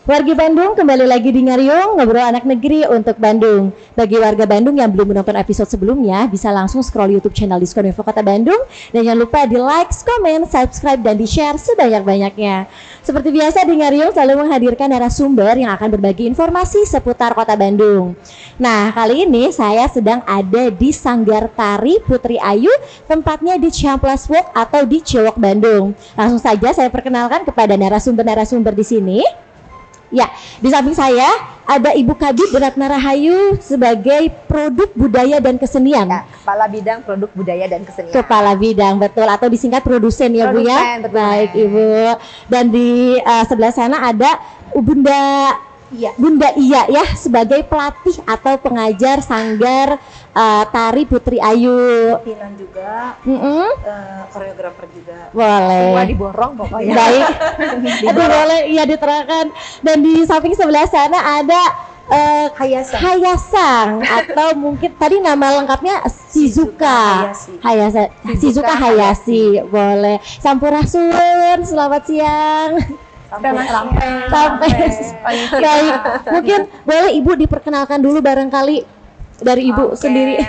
Wargi Bandung, kembali lagi di Ngariung, ngobrol anak negeri untuk Bandung. Bagi warga Bandung yang belum menonton episode sebelumnya, bisa langsung scroll YouTube channel Diskominfo Kota Bandung. Dan jangan lupa di like, komen, subscribe, dan di share sebanyak-banyaknya. Seperti biasa di Ngariung selalu menghadirkan narasumber yang akan berbagi informasi seputar Kota Bandung. Nah, kali ini saya sedang ada di Sanggar Tari Putri Ayu, tempatnya di Ciamplas Walk atau di Ciwok Bandung. Langsung saja saya perkenalkan kepada narasumber-narasumber di sini. Ya, di samping saya ada Ibu Kabid Ratna Rahayu sebagai produk budaya dan kesenian. Ya, Kepala Bidang Produk Budaya dan Kesenian. Kepala Bidang, betul, atau disingkat produsen ya Bu ya. Betul. Baik Ibu. Dan di sebelah sana ada Bunda Iya ya sebagai pelatih atau pengajar Sanggar Tari Putri Ayu. Pimpinan juga, koreografer juga. Boleh. Semua diborong pokoknya. Baik. Itu boleh iya diterangkan. Dan di samping sebelah sana ada Hayasang atau mungkin tadi nama lengkapnya Shizuka Shizuka Hayashi. Boleh. Sampurasun, selamat siang. Sampai. Baik. Mungkin boleh Ibu diperkenalkan dulu barangkali dari Ibu sendiri.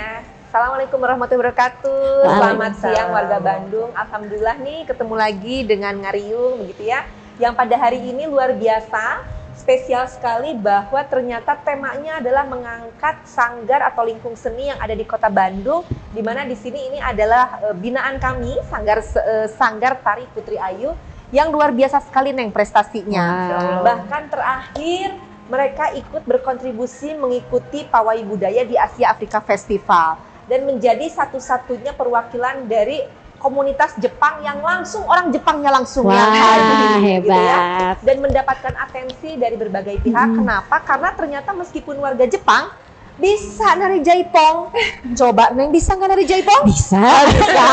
Assalamualaikum warahmatullahi wabarakatuh. Selamat siang warga Bandung. Alhamdulillah nih ketemu lagi dengan Ngariung begitu ya. Yang pada hari ini luar biasa, spesial sekali bahwa ternyata temanya adalah mengangkat sanggar atau lingkung seni yang ada di Kota Bandung, di mana di sini ini adalah binaan kami, Sanggar Tari Putri Ayu yang luar biasa sekali Neng prestasinya. Wow. Bahkan terakhir mereka ikut berkontribusi mengikuti pawai budaya di Asia Afrika Festival dan menjadi satu-satunya perwakilan dari komunitas Jepang yang langsung orang Jepangnya langsung yang hadir hebat. gitu ya, dan mendapatkan atensi dari berbagai pihak. Kenapa? Karena ternyata meskipun warga Jepang bisa nari jaipong. Coba Neng, bisa nggak nari jaipong? Bisa. Bisa.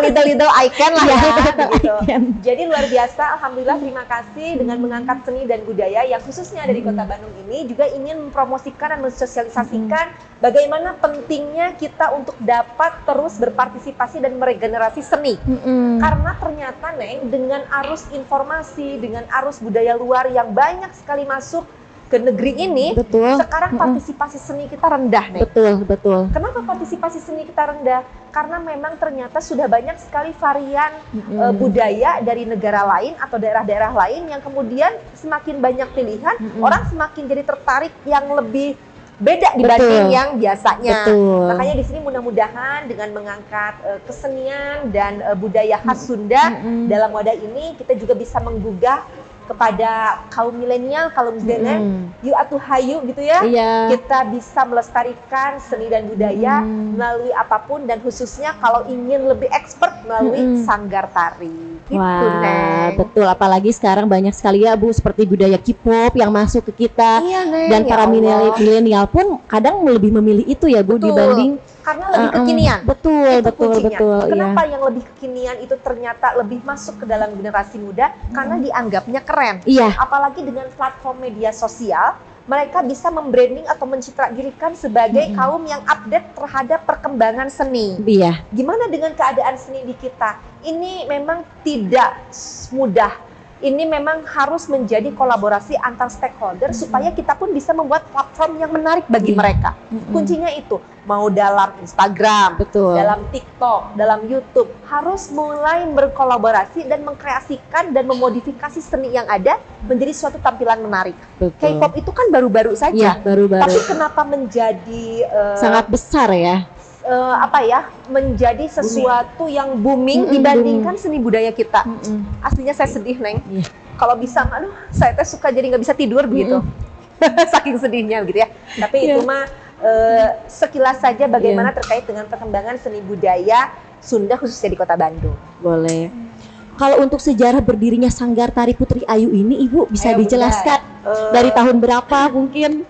Little icon lah ya. Gitu. Icon. Jadi luar biasa. Alhamdulillah, terima kasih dengan mengangkat seni dan budaya yang khususnya ada di Kota Bandung ini juga ingin mempromosikan dan mensosialisasikan bagaimana pentingnya kita untuk dapat terus berpartisipasi dan meregenerasi seni. Karena ternyata Neng, dengan arus informasi, dengan arus budaya luar yang banyak sekali masuk ke negeri ini, betul. Sekarang partisipasi seni kita rendah, Nek. Betul. Kenapa partisipasi seni kita rendah? Karena memang ternyata sudah banyak sekali varian budaya dari negara lain atau daerah-daerah lain yang kemudian semakin banyak pilihan, orang semakin jadi tertarik yang lebih beda dibanding yang biasanya. Makanya di sini mudah-mudahan dengan mengangkat kesenian dan budaya khas Sunda dalam wadah ini kita juga bisa menggugah kepada kaum milenial, kaum milenial, yuk atuh hayu gitu ya. Kita bisa melestarikan seni dan budaya melalui apapun dan khususnya kalau ingin lebih expert melalui sanggar tari. Gitu, wah, betul. Apalagi sekarang banyak sekali ya Bu, seperti budaya K-pop yang masuk ke kita. Dan para milenial pun kadang lebih memilih itu ya Bu, dibanding karena lebih kekinian. Betul. Kenapa yang lebih kekinian itu ternyata lebih masuk ke dalam generasi muda? Karena dianggapnya keren. Apalagi dengan platform media sosial, mereka bisa membranding atau menciptakan sebagai kaum yang update terhadap perkembangan seni. Gimana dengan keadaan seni di kita? Ini memang tidak mudah. Ini memang harus menjadi kolaborasi antar stakeholder supaya kita pun bisa membuat platform yang menarik bagi mereka. Kuncinya itu, mau dalam Instagram, dalam TikTok, dalam YouTube, harus mulai berkolaborasi dan mengkreasikan dan memodifikasi seni yang ada menjadi suatu tampilan menarik. K-pop itu kan baru-baru saja, tapi kenapa menjadi sangat besar ya? Menjadi sesuatu yang booming dibandingkan seni budaya kita. Aslinya saya sedih, Neng. Kalau bisa, aduh, saya suka jadi nggak bisa tidur begitu. Saking sedihnya gitu ya. Tapi itu mah sekilas saja bagaimana terkait dengan perkembangan seni budaya Sunda khususnya di Kota Bandung. Boleh. Kalau untuk sejarah berdirinya Sanggar Tari Putri Ayu ini, Ibu bisa dijelaskan dari tahun berapa mungkin?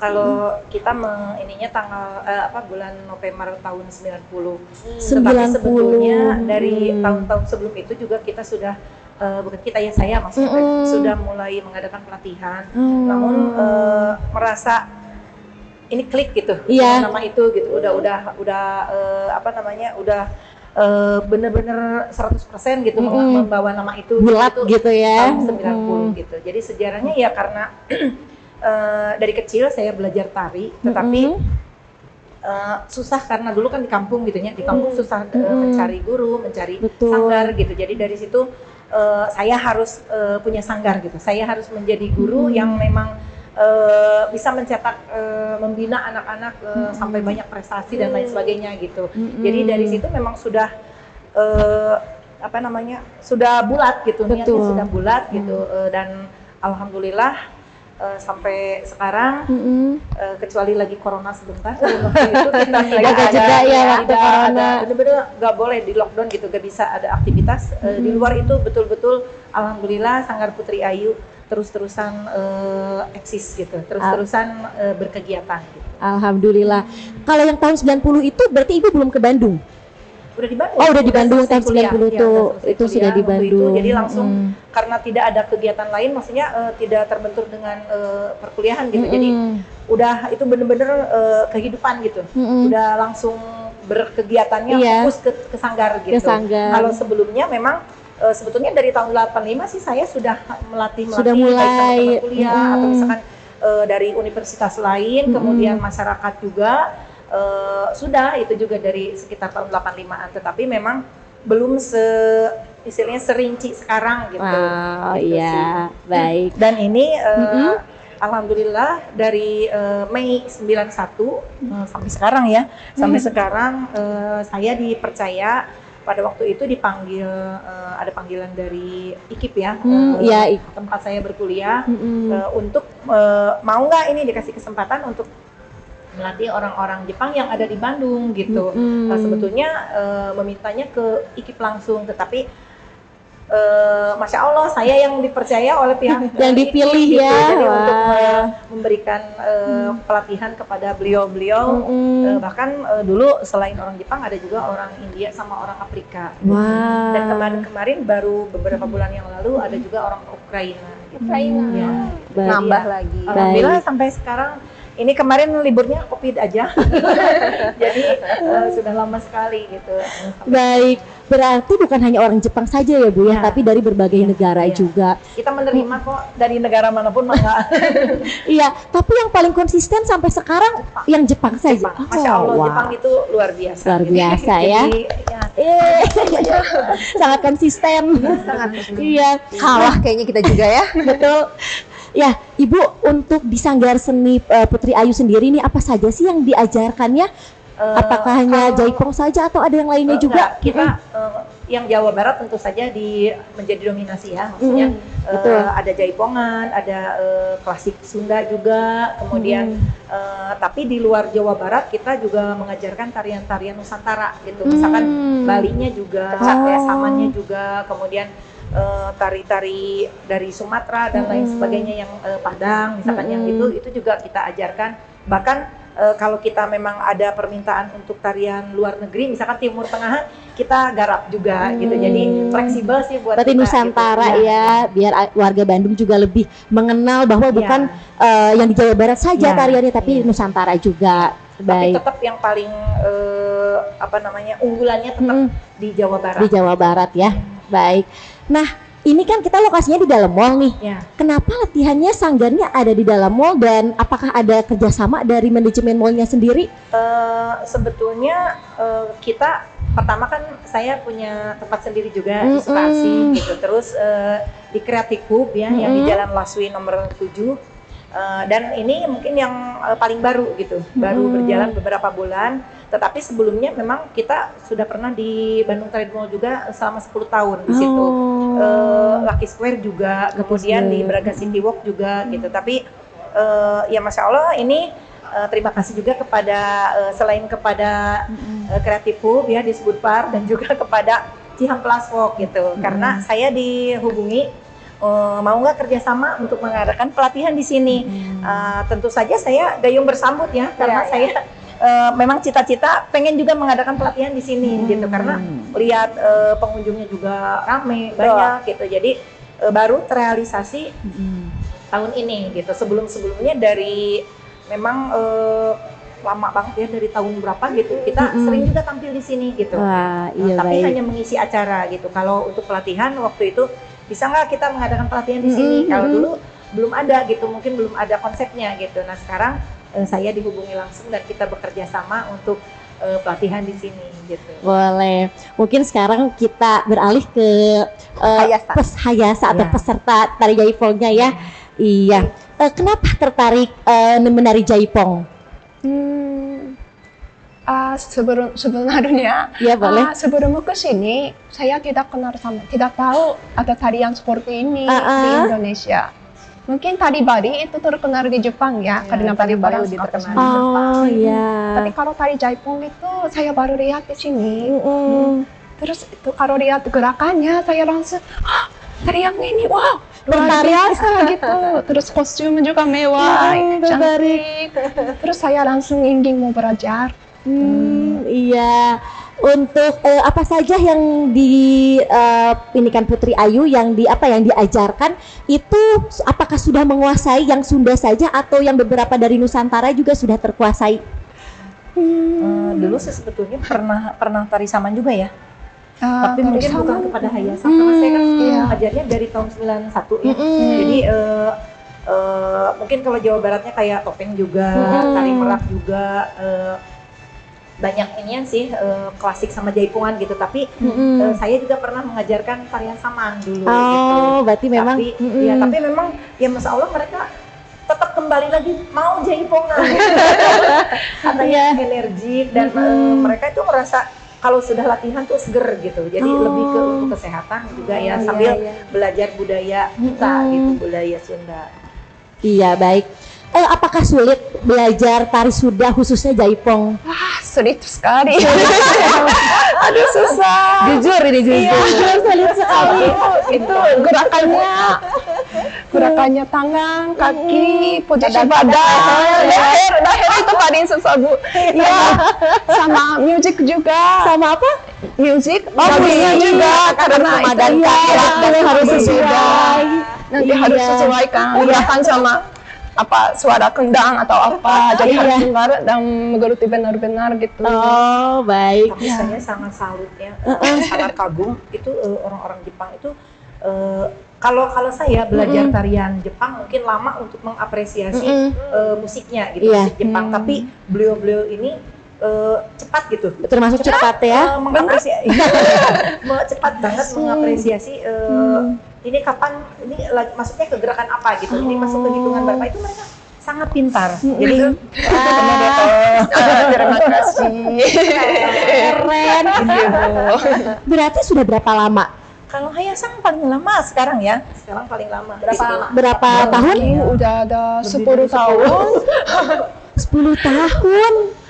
Kalau kita ininya tanggal bulan November tahun 90. 90. Tetapi sebetulnya dari tahun-tahun sebelum itu juga kita sudah bukan kita ya, saya maksudnya sudah mulai mengadakan pelatihan. Namun merasa ini klik gitu. Nama itu gitu. Udah bener-bener 100% gitu membawa nama itu bulat gitu ya tahun 90 gitu. Jadi sejarahnya ya karena dari kecil saya belajar tari, tetapi susah karena dulu kan di kampung gitu ya, di kampung susah mencari guru, mencari sanggar gitu. Jadi dari situ saya harus punya sanggar gitu. Saya harus menjadi guru yang memang bisa mencetak, membina anak-anak sampai banyak prestasi dan lain sebagainya gitu. Jadi dari situ memang sudah sudah bulat gitu, niatnya sudah bulat gitu, dan alhamdulillah sampai sekarang kecuali lagi corona sebentar itu kita bener-bener nggak boleh di lockdown gitu, nggak bisa ada aktivitas di luar itu. Betul-betul alhamdulillah Sanggar Putri Ayu terus-terusan eksis gitu, terus-terusan berkegiatan gitu. Alhamdulillah. Kalau yang tahun 90 itu berarti Ibu belum ke Bandung? Udah di Bandung. Oh, udah di Bandung tahun 90 itu sudah di Bandung. Jadi langsung karena tidak ada kegiatan lain, maksudnya tidak terbentur dengan perkuliahan gitu. Jadi udah itu bener-bener kehidupan gitu. Udah langsung berkegiatannya fokus ke sanggar gitu. Kalau sebelumnya memang sebetulnya dari tahun 85 sih saya sudah melatih sudah mulai kuliah atau misalkan dari universitas lain, kemudian masyarakat juga. Sudah itu juga dari sekitar tahun 85-an, tetapi memang belum istilahnya serinci sekarang gitu. Gitu iya, sih. Baik. Dan ini alhamdulillah dari Mei 91 sampai sekarang ya, sampai sekarang saya dipercaya pada waktu itu dipanggil, ada panggilan dari IKIP ya, tempat saya berkuliah untuk mau nggak ini dikasih kesempatan untuk melatih orang-orang Jepang yang ada di Bandung gitu. Sebetulnya memintanya ke IKIP langsung, tetapi Masya Allah saya yang dipercaya oleh pihak yang dipilih gitu. ya. Jadi untuk memberikan pelatihan kepada beliau-beliau, bahkan dulu selain orang Jepang ada juga orang India sama orang Afrika. Dan kemarin baru beberapa bulan yang lalu ada juga orang Ukraina. Ya. Nambah lagi. Alhamdulillah sampai sekarang. Ini kemarin liburnya COVID aja, jadi sudah lama sekali gitu. Baik, berarti bukan hanya orang Jepang saja ya Bu ya, tapi dari berbagai negara juga. Kita menerima kok dari negara manapun maka. Iya, tapi yang paling konsisten sampai sekarang yang Jepang saja. Masya Allah, Jepang itu luar biasa. Luar biasa ya. Sangat konsisten. Iya, kalah kayaknya kita juga ya. Betul. Ya, Ibu untuk di Sanggar Seni Putri Ayu sendiri ini apa saja sih yang diajarkannya? Apakah hanya jaipong saja atau ada yang lainnya juga? Kita yang Jawa Barat tentu saja menjadi dominasi ya. Maksudnya ada jaipongan, ada klasik Sunda juga, kemudian tapi di luar Jawa Barat kita juga mengajarkan tarian-tarian Nusantara gitu. Misalkan Balinya juga, samannya juga, kemudian tari-tari dari Sumatera dan lain sebagainya yang Padang misalkan yang itu juga kita ajarkan. Bahkan kalau kita memang ada permintaan untuk tarian luar negeri misalkan Timur Tengah kita garap juga gitu. Jadi fleksibel sih buat berarti kita, Nusantara gitu. Ya biar warga Bandung juga lebih mengenal bahwa bukan yang di Jawa Barat saja tariannya tapi Nusantara juga. Tapi tetap yang paling unggulannya tetap di Jawa Barat. Di Jawa Barat ya. Baik. Nah, ini kan kita lokasinya di dalam mall nih. Kenapa latihannya sanggarnya ada di dalam mall dan apakah ada kerjasama dari manajemen mallnya sendiri? Sebetulnya kita pertama kan saya punya tempat sendiri juga di Sukasih gitu. Terus di Creative Hub ya yang di Jalan Laswi nomor 7. Dan ini mungkin yang paling baru gitu, baru berjalan beberapa bulan. Tetapi sebelumnya memang kita sudah pernah di Bandung Trade Mall juga selama 10 tahun di situ. Lucky Square juga, kemudian di Braga City Walk juga gitu. Tapi ya Masya Allah ini terima kasih juga kepada selain kepada Creative Hub ya di Sudpark dan juga kepada Cihampelas Walk gitu. Karena saya dihubungi mau nggak kerjasama untuk mengadakan pelatihan di sini. Tentu saja saya gayung bersambut ya karena saya memang cita-cita pengen juga mengadakan pelatihan di sini gitu karena lihat pengunjungnya juga rame banyak gitu. Jadi baru terrealisasi tahun ini gitu. Sebelumnya dari memang lama banget ya, dari tahun berapa gitu. Kita sering juga tampil di sini gitu. Wah, iya, tapi baik. hanya mengisi acara gitu. Kalau untuk pelatihan waktu itu bisa nggak kita mengadakan pelatihan di sini? Kalau dulu belum ada gitu, mungkin belum ada konsepnya gitu. Nah sekarang saya dihubungi langsung dan kita bekerja sama untuk pelatihan di sini gitu. Boleh. Mungkin sekarang kita beralih ke Hayasa atau peserta tari jaipongnya ya. Iya. Kenapa tertarik menari jaipong? Sebenarnya ya boleh. Sebelum ke sini saya tidak tahu ada tarian seperti ini di Indonesia. Mungkin tari Bari itu terkenal di Jepang ya, karena tari Bari lebih terkenal di Jepang. Tapi kalau tari jaipong itu saya baru lihat di sini. Terus itu kalau lihat gerakannya saya langsung tari yang ini wow, luar biasa gitu. Terus kostum juga mewah, cantik. Terus saya langsung ingin mau belajar. Iya. Untuk apa saja yang ini kan Putri Ayu yang diajarkan itu, apakah sudah menguasai yang Sunda saja atau yang beberapa dari Nusantara juga sudah terkuasai? Dulu sih sebetulnya pernah tari saman juga ya. Tapi mungkin bukan kepada Hayasa, karena saya kan mengajarnya dari tahun 91 ya. Jadi mungkin kalau Jawa Baratnya kayak topeng juga, tari merak juga, banyak inian sih klasik sama jaipongan gitu. Tapi saya juga pernah mengajarkan tarian saman dulu gitu. Berarti memang tapi memang ya masya Allah mereka tetap kembali lagi mau jaipongan. Katanya energik dan mereka itu merasa kalau sudah latihan tuh seger gitu. Jadi lebih ke untuk kesehatan juga ya, sambil belajar budaya kita gitu, budaya Sunda. Iya, baik. Apakah sulit belajar tari Sunda khususnya jaipong? Sulit sekali. Aduh, susah. Jujur ini jujur. Iya, sulit sekali. Itu gerakannya tangan, kaki, posisi badan, leher itu paling susah Bu. Iya, sama musik juga. Sama apa? Musik. Musiknya juga karena itu harus sesuai. Nanti harus sesuaikan gerakan sama suara kendang atau apa, jadi harus dengar dan menggeruti benar-benar gitu. Oh, baik. Tapi saya sangat salut ya, sangat kagum itu orang-orang Jepang itu. Kalau saya belajar tarian Jepang mungkin lama untuk mengapresiasi musiknya gitu, musik Jepang. Tapi beliau-beliau ini cepat gitu. Termasuk cepat ya? Cepat banget mengapresiasi. Ini kapan, ini maksudnya ke gerakan apa gitu, ini masuk ke hitungan berapa, itu mereka sangat pintar. Jadi terima kasih. Keren. Berarti sudah berapa lama? Kalau Hayasang paling lama sekarang ya. Sekarang paling lama. Berapa tahun? Udah ada 10 tahun. 10 tahun.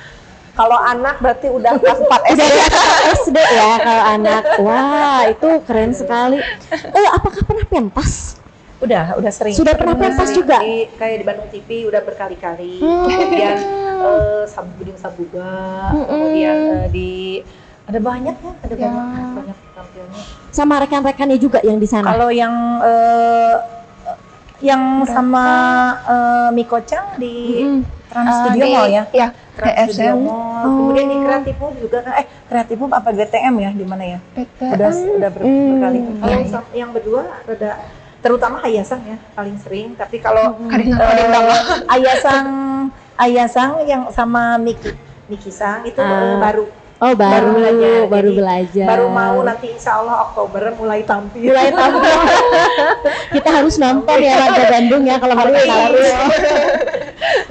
Kalau anak berarti udah kelas 4 SD. SD ya kalau anak. Wah, itu keren sekali. Apakah pernah pentas? Udah sering. Sudah pernah pentas juga? Kayak di Bandung TV udah berkali-kali. Kemudian Sabuding Sabuga, kemudian ada banyak tampilnya. Sama rekan-rekannya juga yang di sana? Kalau yang sama Miko Chang di Trans Studio Mall ya? Iya, Trans Studio Mall. Kemudian di Creative Move juga kan, Creative Move apa BTM ya, di mana ya? Udah berkali. Kalau yang berdua terutama Hayasang ya paling sering. Tapi kalau Hayasang yang sama Miki Sang itu baru. Oh, baru belajar. Baru mau nanti insya Allah Oktober mulai tampil. Kita harus nonton ya Warga Bandung ya kalau harus.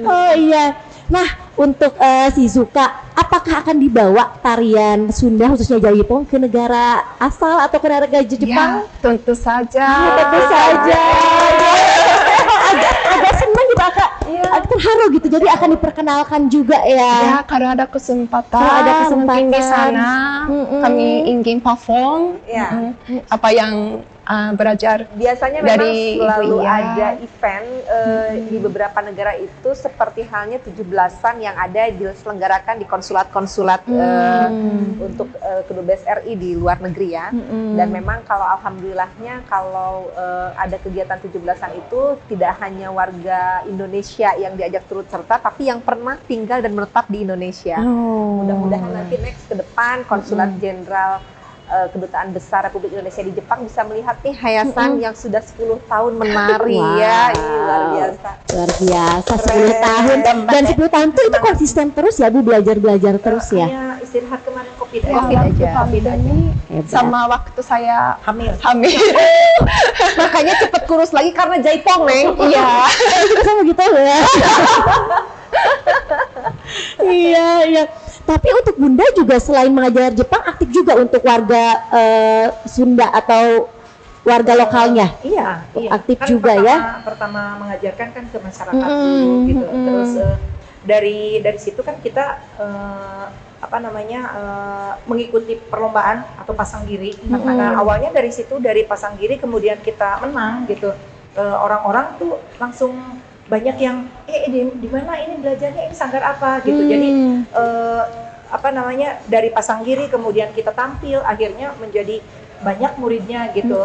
Oh iya. Nah, untuk Shizuka, apakah akan dibawa tarian Sunda khususnya jaipong ke negara asal atau ke negara Jepang? Ya, tentu saja. Tentu saja. Agak senang gitu, agak terharu gitu. Jadi akan diperkenalkan juga ya. Ya, kalau ada kesempatan mungkin di sana kami ingin perform apa yang belajar biasanya dari memang selalu Ibu Ia. ada event di beberapa negara itu seperti halnya 17-an yang ada diselenggarakan di konsulat-konsulat untuk kedubes RI di luar negeri ya. Dan memang kalau alhamdulillahnya kalau ada kegiatan 17-an itu tidak hanya warga Indonesia yang diajak turut serta, tapi yang pernah tinggal dan menetap di Indonesia. Mudah-mudahan nanti next ke depan konsulat jenderal Kedutaan Besar Republik Indonesia di Jepang bisa melihat nih Hayasan yang sudah 10 tahun menari ya. Luar biasa. Luar biasa, 10 tahun. Dan 10 tahun tuh itu konsisten terus ya Bu, belajar terus ya? Iya, istirahat kemarin COVID aja. ini sama waktu saya hamil. Makanya cepet kurus lagi karena jaipong, Neng. Iya. Sama gitu ya. Iya. Tapi untuk Bunda juga selain mengajar Jepang, aktif juga untuk warga Sunda atau warga lokalnya. Iya. Aktif kan juga pertama mengajarkan kan ke masyarakat dulu gitu. Terus dari situ kan kita mengikuti perlombaan atau pasang giri. Nah, awalnya dari situ, dari pasang giri kemudian kita menang gitu. Orang-orang tuh langsung banyak yang di mana ini belajarnya, ini sanggar apa gitu. Jadi dari pasang giri kemudian kita tampil, akhirnya menjadi banyak muridnya gitu.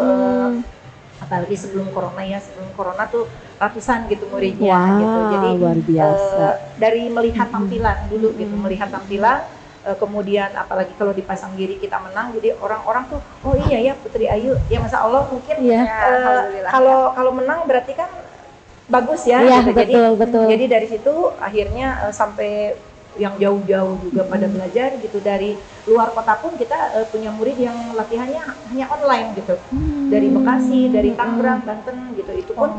Apalagi sebelum corona tuh ratusan gitu muridnya gitu. Jadi luar biasa. Dari melihat tampilan dulu gitu, melihat tampilan. Kemudian apalagi kalau di pasang giri kita menang, jadi orang-orang tuh oh iya ya Putri Ayu ya, Masya Allah mungkin kalau menang berarti kan bagus ya, gitu. Betul. Jadi dari situ akhirnya sampai yang jauh-jauh juga pada belajar gitu. Dari luar kota pun kita punya murid yang latihannya hanya online gitu. Dari Bekasi, dari Tangerang, Banten gitu. Itu pun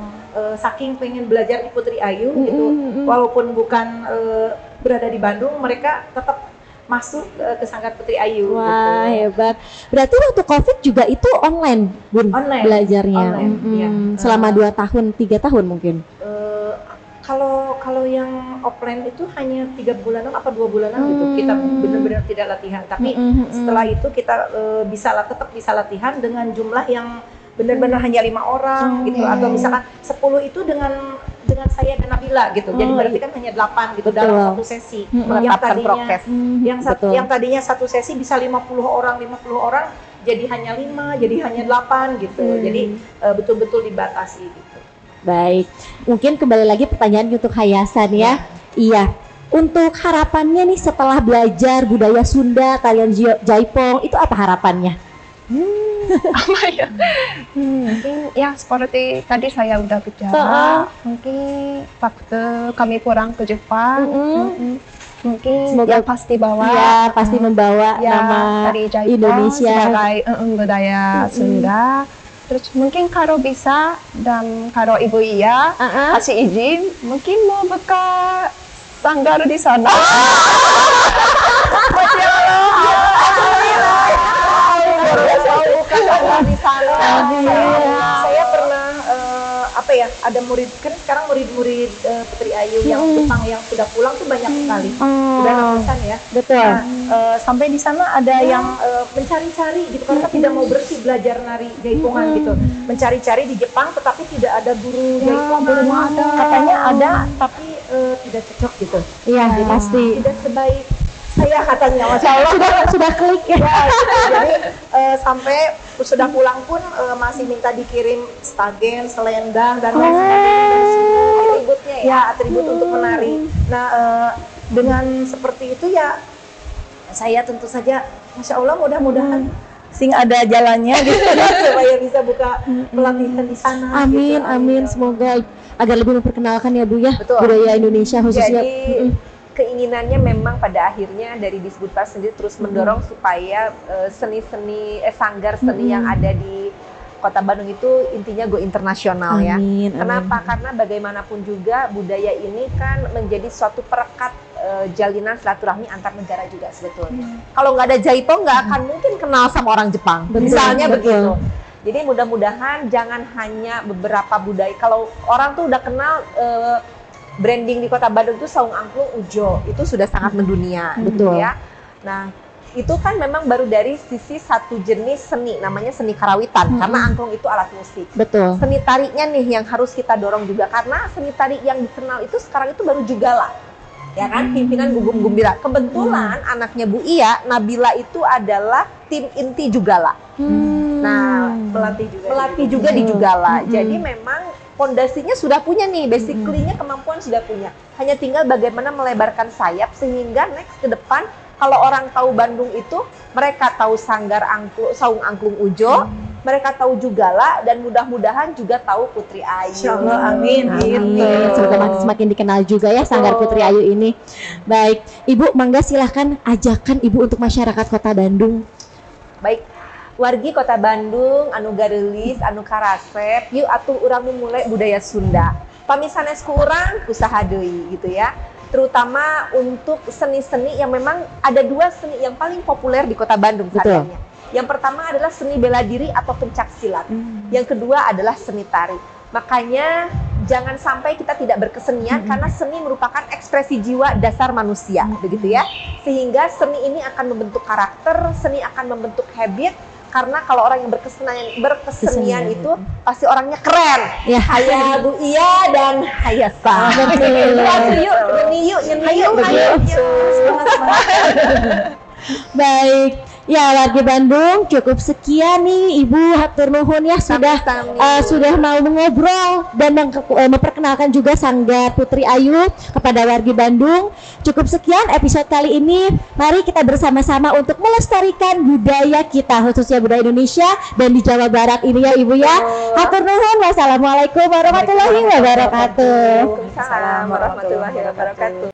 saking pengen belajar di Putri Ayu gitu. Walaupun bukan berada di Bandung, mereka tetap masuk ke Sanggar Putri Ayu. Wah, gitu. hebat. Berarti waktu COVID juga itu online, Bun, belajarnya. Iya. Selama 2 tahun, 3 tahun mungkin. Kalau yang offline itu hanya 3 bulanan apa 2 bulanan gitu. Kita benar-benar tidak latihan. Tapi setelah itu kita tetap bisa latihan dengan jumlah yang benar-benar hanya 5 orang gitu. Atau misalkan 10 itu dengan saya dan Nabila gitu. Jadi berarti kan hanya 8 gitu dalam satu sesi. Menetapkan prokes. Yang tadinya satu sesi bisa 50 orang jadi hanya 5, jadi hanya 8 gitu. Jadi betul-betul dibatasi gitu. Baik. Mungkin kembali lagi pertanyaan untuk Hayasan ya. Iya. Untuk harapannya nih setelah belajar budaya Sunda, tarian jaipong, itu apa harapannya? Apa ya? Mungkin ya seperti tadi saya udah bicara, mungkin waktu kami pulang ke Jepang, mungkin semoga pasti bawa, pasti membawa nama dari Jaipong Indonesia sebagai budaya Sunda. Terus mungkin kalau bisa dan kalau Ibu Ia kasih izin, mungkin mau buka sanggar di sana. Masya Allah. Di sana. Saya pernah ada murid, kan sekarang murid-murid Putri Ayu yang Jepang yang sudah pulang tuh banyak sekali, udah ratusan ya. Betul. Nah, sampai di sana ada yang mencari-cari gitu karena tidak mau bersih belajar nari jaipongan gitu, mencari-cari di Jepang tetapi tidak ada guru jaipongan, belum ada. Katanya ada tapi tidak cocok gitu. Iya, pasti. Tidak sebaik saya katanya, Masya Allah. Sudah klik ya. Jadi sampai sudah pulang pun masih minta dikirim stagen, selendang dan lain sebagainya, atributnya ya, atribut untuk menari. Nah dengan seperti itu ya saya tentu saja, Masya Allah, mudah-mudahan sing ada jalannya gitu supaya bisa buka pelatihan di sana. Amin, gitu. amin. Semoga agar lebih memperkenalkan ya Bu ya. Betul. Budaya Indonesia khususnya. Jadi keinginannya memang pada akhirnya dari Disbudpar sendiri terus mendorong supaya sanggar seni yang ada di Kota Bandung itu intinya go internasional ya. Kenapa? Karena bagaimanapun juga budaya ini kan menjadi suatu perekat jalinan silaturahmi antar negara juga sebetulnya. Kalau nggak ada jaipong nggak akan mungkin kenal sama orang Jepang. Misalnya begitu. Jadi mudah-mudahan jangan hanya beberapa budaya. Kalau orang tuh udah kenal branding di Kota Bandung itu Saung Angklung Ujo, itu sudah sangat mendunia, betul ya. Nah, itu kan memang baru dari sisi satu jenis seni, namanya seni karawitan, karena angklung itu alat musik. Betul. Seni tariknya nih yang harus kita dorong juga, karena seni tarik yang dikenal itu sekarang itu baru Jugala, ya kan, pimpinan Gugum Gumbira. Kebetulan anaknya Bu Iya, Nabila itu adalah tim inti Jugala. Nah, pelatih juga di Jugala. Jadi memang fondasinya sudah punya nih, basically-nya kemampuan sudah punya. Hanya tinggal bagaimana melebarkan sayap sehingga next ke depan kalau orang tahu Bandung itu, mereka tahu Sanggar Angklung, Saung Angklung Ujo, mereka tahu Jugala, dan mudah-mudahan juga tahu Putri Ayu. Insyaallah, amin. Semoga semakin dikenal juga ya Sanggar Putri Ayu ini. Baik, Ibu, mangga silahkan ajakan Ibu untuk masyarakat Kota Bandung. Baik, wargi Kota Bandung, anu garelis, anu karasep, yuk atuh urang memulai budaya Sunda. Pamisanesku urang, usaha deui gitu ya. Terutama untuk seni-seni yang memang ada dua seni yang paling populer di Kota Bandung saat ini. Yang pertama adalah seni bela diri atau pencak silat. Yang kedua adalah seni tari. Makanya jangan sampai kita tidak berkesenian karena seni merupakan ekspresi jiwa dasar manusia, begitu ya. Sehingga seni ini akan membentuk karakter, seni akan membentuk habit. Karena kalau orang yang berkesenian itu pasti orangnya keren. Ya, Haya Bu Iya dan Haya Sa. Yuk. Baik. Ya, warga Bandung, cukup sekian nih Ibu, hatur nuhun ya sudah mau mengobrol dan memperkenalkan juga Sanggar Putri Ayu kepada warga Bandung. Cukup sekian episode kali ini. Mari kita bersama-sama untuk melestarikan budaya kita, khususnya budaya Indonesia dan di Jawa Barat ini ya Ibu ya. Hatur nuhun. Wassalamualaikum warahmatullahi wabarakatuh. Waalaikumsalam warahmatullahi wabarakatuh.